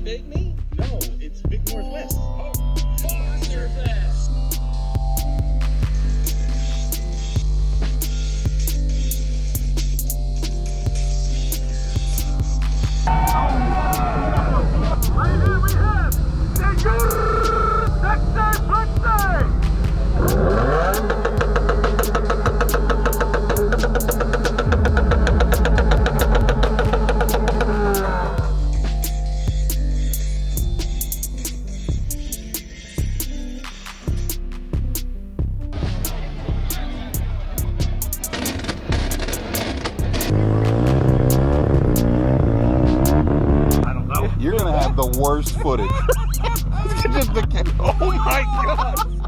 Big Me? No, it's Big Northwest. Oh, monster fest. Right here we have the You're gonna have the worst footage. Oh my God!